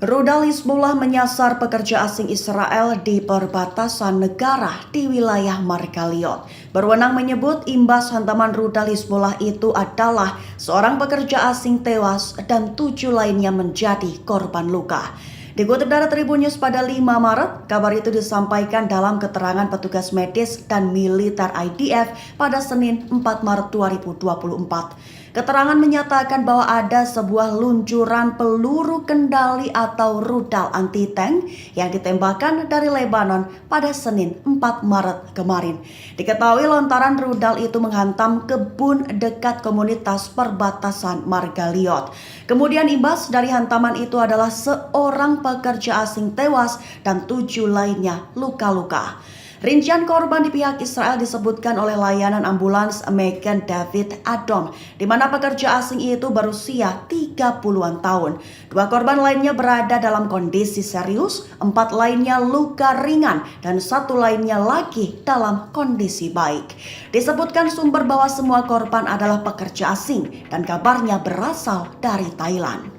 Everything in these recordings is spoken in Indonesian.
Rudal Hizbullah menyasar pekerja asing Israel di perbatasan negara di wilayah Margaliot. Berwenang menyebut imbas hantaman rudal Hizbullah itu adalah seorang pekerja asing tewas dan 7 lainnya menjadi korban luka. Dikutip dari Tribun News pada 5 Maret, kabar itu disampaikan dalam keterangan petugas medis dan militer IDF pada Senin 4 Maret 2024. Keterangan menyatakan bahwa ada sebuah luncuran peluru kendali atau rudal anti-tank yang ditembakkan dari Lebanon pada Senin 4 Maret kemarin. Diketahui lontaran rudal itu menghantam kebun dekat komunitas perbatasan Margaliot. Kemudian imbas dari hantaman itu adalah seorang pekerja asing tewas dan 7 lainnya luka-luka. Rincian korban di pihak Israel disebutkan oleh layanan ambulans Magen David Adom, di mana pekerja asing itu berusia 30-an tahun. 2 korban lainnya berada dalam kondisi serius, 4 lainnya luka ringan, dan 1 lainnya lagi dalam kondisi baik. Disebutkan sumber bahwa semua korban adalah pekerja asing dan kabarnya berasal dari Thailand.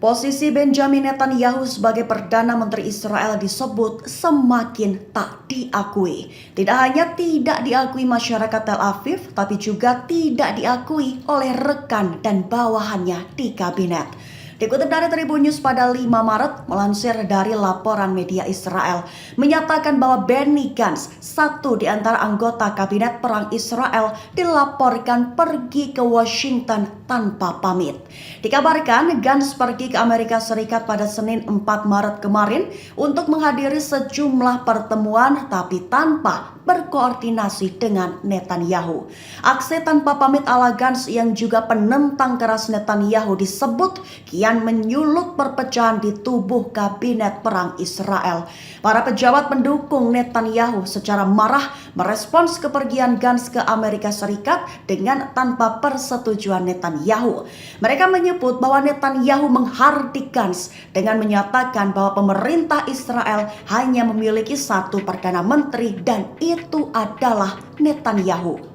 Posisi Benjamin Netanyahu sebagai Perdana Menteri Israel disebut semakin tak diakui. Tidak hanya tidak diakui masyarakat Tel Aviv, tapi juga tidak diakui oleh rekan dan bawahannya di kabinet. Dikutip dari Tribun News pada 5 Maret, melansir dari laporan media Israel, menyatakan bahwa Benny Gantz, satu di antara anggota Kabinet Perang Israel, dilaporkan pergi ke Washington tanpa pamit. Dikabarkan Gantz pergi ke Amerika Serikat pada Senin 4 Maret kemarin untuk menghadiri sejumlah pertemuan tapi tanpa berkoordinasi dengan Netanyahu. Aksi tanpa pamit ala Gantz yang juga penentang keras Netanyahu disebut kian menyulut perpecahan di tubuh kabinet perang Israel. Para pejabat pendukung Netanyahu secara marah merespons kepergian Gantz ke Amerika Serikat dengan tanpa persetujuan Netanyahu. Mereka menyebut bahwa Netanyahu menghardik Gantz dengan menyatakan bahwa pemerintah Israel hanya memiliki satu perdana menteri dan itu adalah Netanyahu.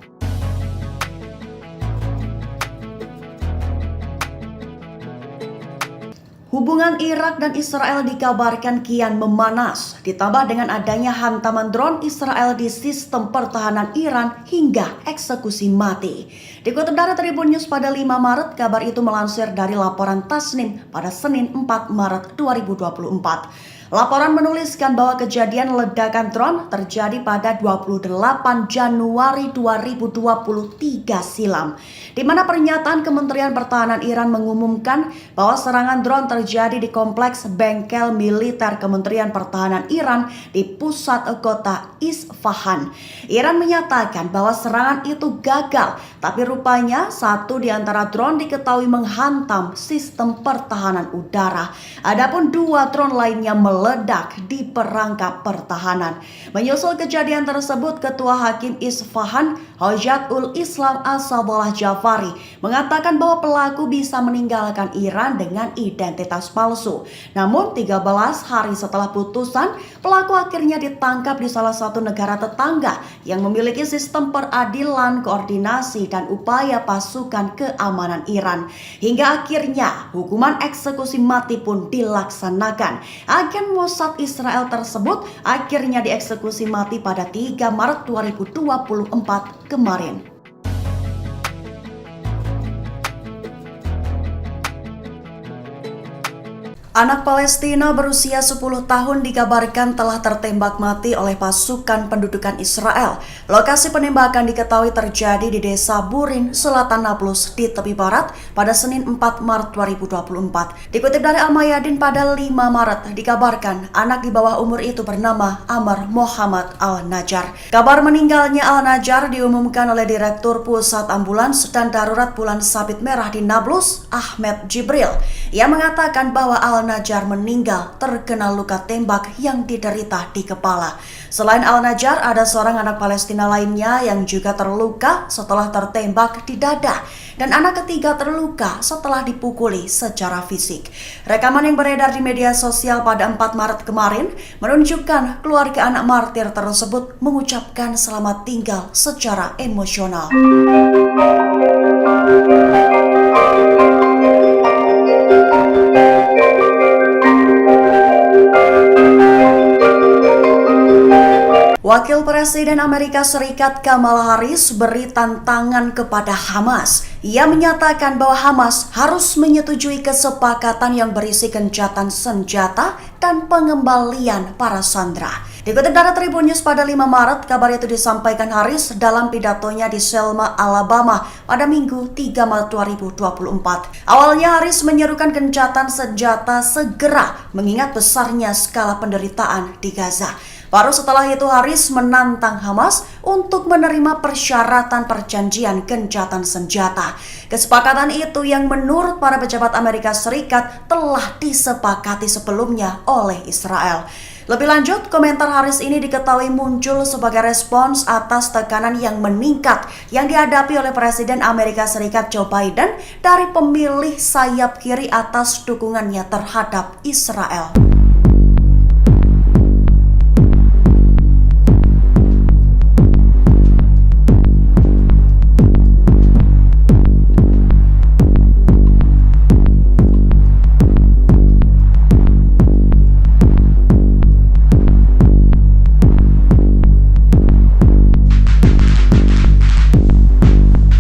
Hubungan Irak dan Israel dikabarkan kian memanas, ditambah dengan adanya hantaman drone Israel di sistem pertahanan Iran hingga eksekusi mati. Dikutip dari Tribun News pada 5 Maret, kabar itu melansir dari laporan Tasnim pada Senin 4 Maret 2024. Laporan menuliskan bahwa kejadian ledakan drone terjadi pada 28 Januari 2023 silam, di mana pernyataan Kementerian Pertahanan Iran mengumumkan bahwa serangan drone terjadi di kompleks bengkel militer Kementerian Pertahanan Iran di pusat kota Isfahan. Iran menyatakan bahwa serangan itu gagal, tapi rupanya satu di antara drone diketahui menghantam sistem pertahanan udara. Adapun 2 drone lainnya meledak di perangkap pertahanan. Menyusul kejadian tersebut, Ketua Hakim Isfahan, Hojatul Islam Asadullah Jafari, mengatakan bahwa pelaku bisa meninggalkan Iran dengan identitas palsu. Namun 13 hari setelah putusan, pelaku akhirnya ditangkap di salah satu negara tetangga yang memiliki sistem peradilan, koordinasi, dan upaya pasukan keamanan Iran. Hingga akhirnya hukuman eksekusi mati pun dilaksanakan. Agen Mossad Israel tersebut akhirnya dieksekusi mati pada 3 Maret 2024 kemarin. Anak Palestina berusia 10 tahun dikabarkan telah tertembak mati oleh pasukan pendudukan Israel. Lokasi penembakan diketahui terjadi di Desa Burin, Selatan Nablus di tepi barat pada Senin 4 Maret 2024. Dikutip dari Al-Mayadin pada 5 Maret, dikabarkan anak di bawah umur itu bernama Amr Muhammad Al-Najjar. Kabar meninggalnya Al-Najjar diumumkan oleh Direktur Pusat Ambulans dan Darurat Bulan Sabit Merah di Nablus, Ahmed Jibril. Ia mengatakan bahwa Al-Najjar meninggal terkena luka tembak yang diderita di kepala. Selain Al-Najjar, ada seorang anak Palestina lainnya yang juga terluka setelah tertembak di dada. Dan anak ketiga terluka setelah dipukuli secara fisik. Rekaman yang beredar di media sosial pada 4 Maret kemarin menunjukkan keluarga anak martir tersebut mengucapkan selamat tinggal secara emosional. Wakil Presiden Amerika Serikat Kamala Harris beri tantangan kepada Hamas. Ia menyatakan bahwa Hamas harus menyetujui kesepakatan yang berisi gencatan senjata dan pengembalian para sandera. Dikutip dari Tribun News pada 5 Maret, kabar itu disampaikan Harris dalam pidatonya di Selma, Alabama pada Minggu 3 Maret 2024. Awalnya Harris menyerukan gencatan senjata segera mengingat besarnya skala penderitaan di Gaza. Baru setelah itu Harris menantang Hamas untuk menerima persyaratan perjanjian gencatan senjata. Kesepakatan itu yang menurut para pejabat Amerika Serikat telah disepakati sebelumnya oleh Israel. Lebih lanjut, komentar Harris ini diketahui muncul sebagai respons atas tekanan yang meningkat yang dihadapi oleh Presiden Amerika Serikat Joe Biden dari pemilih sayap kiri atas dukungannya terhadap Israel.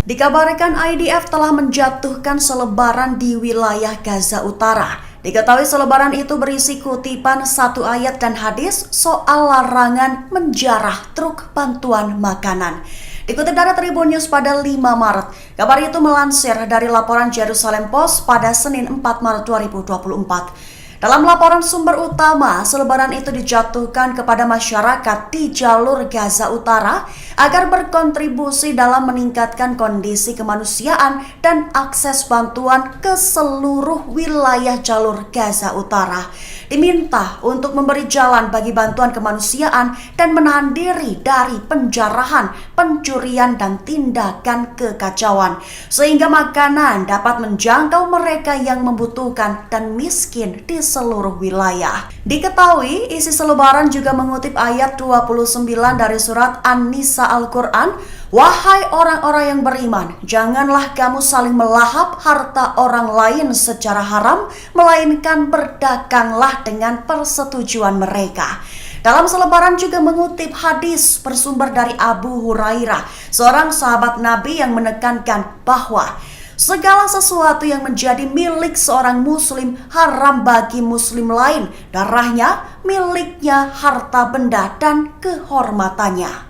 Dikabarkan IDF telah menjatuhkan selebaran di wilayah Gaza Utara. Diketahui selebaran itu berisi kutipan satu ayat dan hadis soal larangan menjarah truk bantuan makanan. Dikutip dari Tribun News pada 5 Maret, kabar itu melansir dari laporan Jerusalem Post pada Senin 4 Maret 2024. Dalam laporan sumber utama, selebaran itu dijatuhkan kepada masyarakat di jalur Gaza Utara agar berkontribusi dalam meningkatkan kondisi kemanusiaan dan akses bantuan ke seluruh wilayah jalur Gaza Utara. Diminta untuk memberi jalan bagi bantuan kemanusiaan dan menahan diri dari penjarahan, pencurian, dan tindakan kekacauan, sehingga makanan dapat menjangkau mereka yang membutuhkan dan miskin di seluruh wilayah. Diketahui isi selebaran juga mengutip ayat 29 dari surat An-Nisa Al-Quran, "Wahai orang-orang yang beriman, janganlah kamu saling melahap harta orang lain secara haram, melainkan berdaganglah dengan persetujuan mereka." Dalam selebaran juga mengutip hadis bersumber dari Abu Hurairah, seorang sahabat Nabi yang menekankan bahwa segala sesuatu yang menjadi milik seorang muslim haram bagi muslim lain, darahnya, miliknya, harta benda, dan kehormatannya.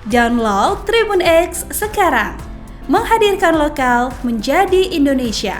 Download Tribun X sekarang, menghadirkan lokal menjadi Indonesia.